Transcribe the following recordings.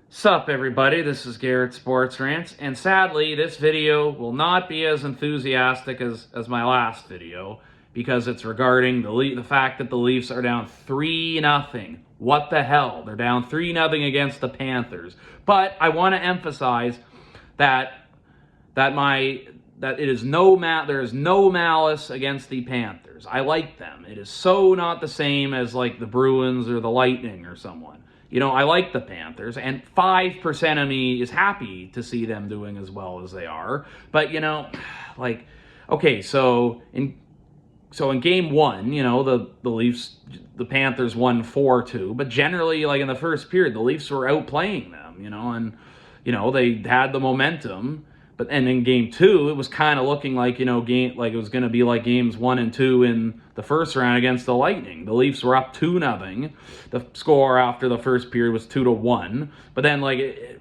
Sup everybody, this is Garrett Sports Rants, and sadly this video will not be as enthusiastic as my last video because it's regarding the fact that the Leafs are down 3-0. What the hell? They're down 3-0 against the Panthers. But I want to emphasize that there is no malice against the Panthers. I like them. It is so not the same as like the Bruins or the Lightning or someone. I like the Panthers, and 5% of me is happy to see them doing as well as they are. But, okay, so in game one, the Panthers won 4-2, but generally, like in the first period, the Leafs were outplaying them, and, they had the momentum. And in game two, it was kind of looking like, it was going to be like games 1 and 2 in the first round against the Lightning. The Leafs were up 2-0. The score after the first period was 2-1. But then,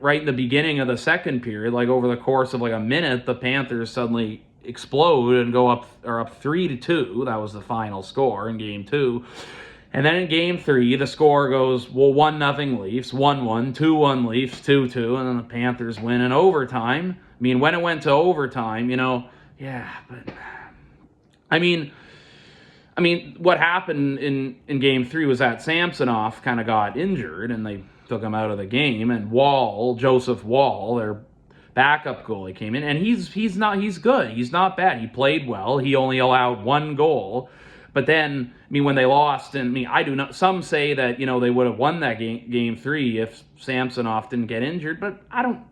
right in the beginning of the second period, over the course of a minute, the Panthers suddenly explode and go up 3-2. That was the final score in game two. And then in game three, the score goes, 1-0 Leafs, 1-1, 2-1 Leafs, 2-2, and then the Panthers win in overtime. I mean, when it went to overtime, but I mean, what happened in game three was that Samsonov kind of got injured, and they took him out of the game, and Joseph Woll, their backup goalie, came in, and he's good. He's not bad. He played well. He only allowed 1 goal. But then, when they lost, and I do not. Some say that they would have won that game three if Samsonov didn't get injured. But I don't.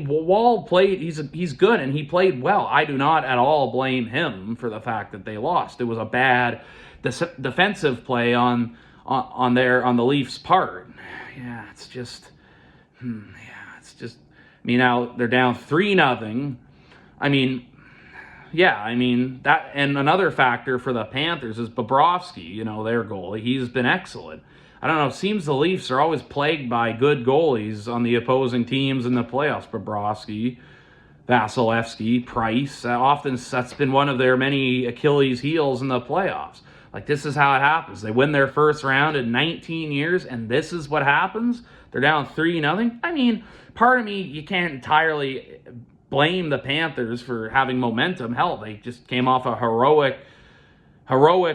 Woll played. He's good, and he played well. I do not at all blame him for the fact that they lost. It was a bad defensive play on the Leafs' part. Yeah, it's just. Now they're down 3-0. That, and another factor for the Panthers is Bobrovsky, their goalie. He's been excellent. I don't know, it seems the Leafs are always plagued by good goalies on the opposing teams in the playoffs. Bobrovsky, Vasilevsky, Price. That's been one of their many Achilles heels in the playoffs. This is how it happens. They win their first round in 19 years, and this is what happens. They're down 3-0. Part of me, you can't entirely blame the Panthers for having momentum. Hell, they just came off a heroic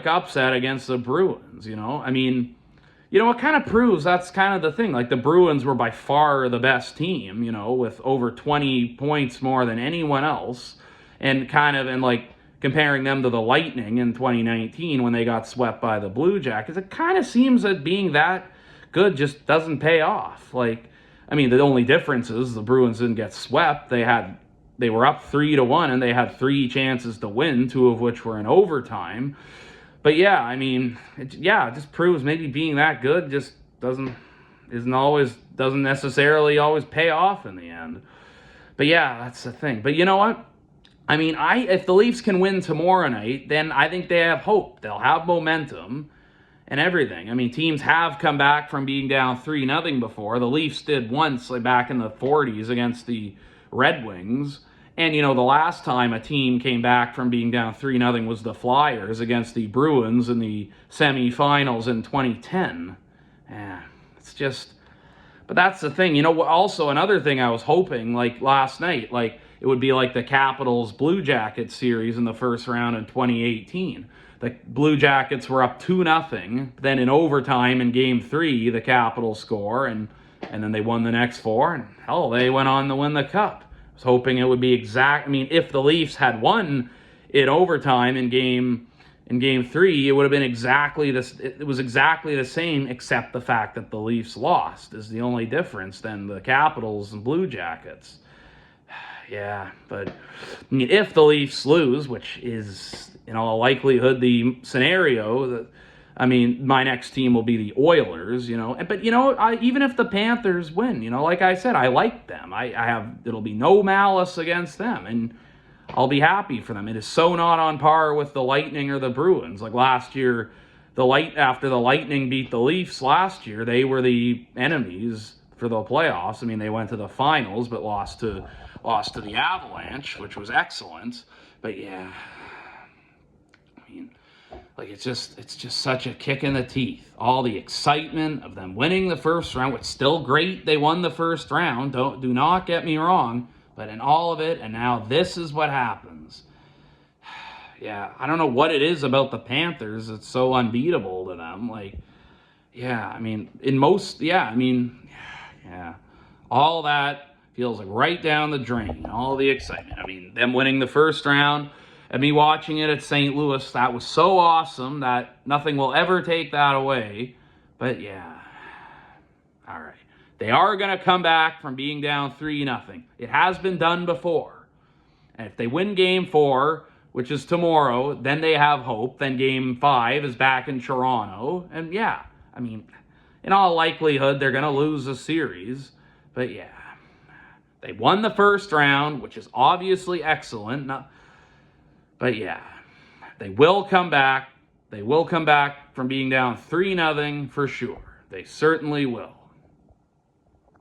upset against the Bruins, it kind of proves that's kind of the thing. The Bruins were by far the best team, with over 20 points more than anyone else, and comparing them to the Lightning in 2019 when they got swept by the Blue Jackets, it kind of seems that being that good just doesn't pay off. The only difference is the Bruins didn't get swept. They were up 3-1, and they had 3 chances to win, 2 of which were in overtime. But yeah, it just proves maybe being that good just doesn't necessarily always pay off in the end. But yeah, that's the thing. But you know what? If the Leafs can win tomorrow night, then I think they have hope. They'll have momentum and everything. Teams have come back from being down 3-0 before. The Leafs did once, back in the 40s against the Red Wings. And, the last time a team came back from being down 3-0 was the Flyers against the Bruins in the semifinals in 2010. Yeah, but that's the thing. Also another thing I was hoping, last night, it would be like the Capitals Blue Jackets series in the first round in 2018. The Blue Jackets were up 2-0. Then in overtime in game 3, the Capitals score, and then they won the next 4, and hell, they went on to win the Cup. I was hoping it would be if the Leafs had won in overtime in game 3, it would have been exactly this. It was exactly the same, except the fact that the Leafs lost is the only difference than the Capitals and Blue Jackets. Yeah, but if the Leafs lose, which is in all likelihood the scenario, my next team will be the Oilers, But, even if the Panthers win, like I said, I like them. It'll be no malice against them, and I'll be happy for them. It is so not on par with the Lightning or the Bruins. Last year, after the Lightning beat the Leafs last year, they were the enemies for the playoffs. They went to the finals, but lost to the Avalanche, which was excellent. But yeah, Like, it's just such a kick in the teeth. All the excitement of them winning the first round, which is still great. They won the first round. Do not get me wrong. But in all of it, and now this is what happens. Yeah, I don't know what it is about the Panthers that's so unbeatable to them. Like, yeah, I mean, yeah, all that feels like right down the drain. All the excitement. I mean, them winning the first round and me watching it at St. Louis, that was so awesome that nothing will ever take that away. But yeah, all right. They are going to come back from being down 3-0. It has been done before. And if they win Game 4, which is tomorrow, then they have hope. Then Game 5 is back in Toronto. And yeah, I mean, in all likelihood, they're going to lose the series. But yeah, they won the first round, which is obviously excellent. But yeah, they will come back. They will come back from being down 3-0 for sure. They certainly will.